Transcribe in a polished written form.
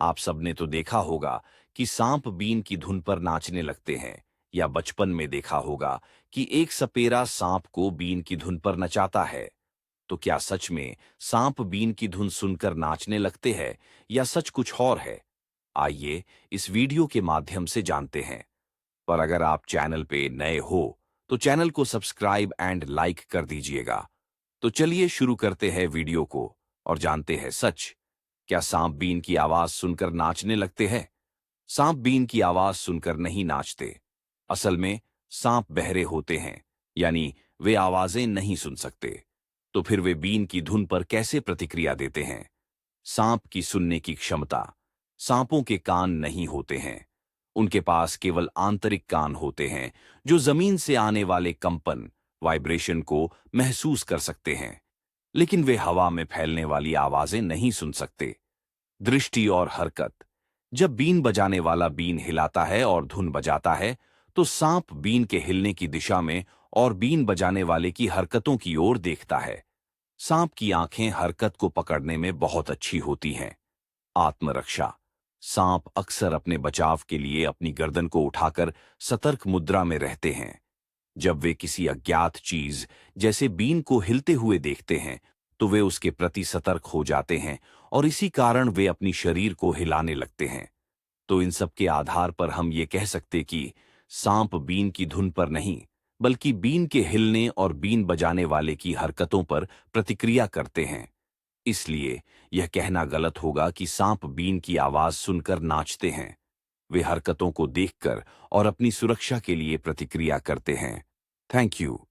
आप सबने तो देखा होगा कि सांप बीन की धुन पर नाचने लगते हैं, या बचपन में देखा होगा कि एक सपेरा सांप को बीन की धुन पर नचाता है। तो क्या सच में सांप बीन की धुन सुनकर नाचने लगते हैं, या सच कुछ और है? आइए इस वीडियो के माध्यम से जानते हैं। पर अगर आप चैनल पे नए हो तो चैनल को सब्सक्राइब एंड लाइक कर दीजिएगा। तो चलिए शुरू करते हैं वीडियो को और जानते हैं सच। क्या सांप बीन की आवाज सुनकर नाचने लगते हैं? सांप बीन की आवाज सुनकर नहीं नाचते। असल में सांप बहरे होते हैं, यानी वे आवाजें नहीं सुन सकते। तो फिर वे बीन की धुन पर कैसे प्रतिक्रिया देते हैं? सांप की सुनने की क्षमता। सांपों के कान नहीं होते हैं। उनके पास केवल आंतरिक कान होते हैं, जो जमीन से आने वाले कंपन, वाइब्रेशन को महसूस कर सकते हैं। लेकिन वे हवा में फैलने वाली आवाजें नहीं सुन सकते। दृष्टि और हरकत। जब बीन बजाने वाला बीन हिलाता है और धुन बजाता है, तो सांप बीन के हिलने की दिशा में और बीन बजाने वाले की हरकतों की ओर देखता है। सांप की आंखें हरकत को पकड़ने में बहुत अच्छी होती हैं। आत्मरक्षा। सांप अक्सर अपने बचाव के लिए अपनी गर्दन को उठाकर सतर्क मुद्रा में रहते हैं। जब वे किसी अज्ञात चीज जैसे बीन को हिलते हुए देखते हैं, तो वे उसके प्रति सतर्क हो जाते हैं और इसी कारण वे अपनी शरीर को हिलाने लगते हैं। तो इन सब के आधार पर हम ये कह सकते कि सांप बीन की धुन पर नहीं, बल्कि बीन के हिलने और बीन बजाने वाले की हरकतों पर प्रतिक्रिया करते हैं। इसलिए यह कहना गलत होगा कि सांप बीन की आवाज सुनकर नाचते हैं। वे हरकतों को देखकर और अपनी सुरक्षा के लिए प्रतिक्रिया करते हैं। Thank you.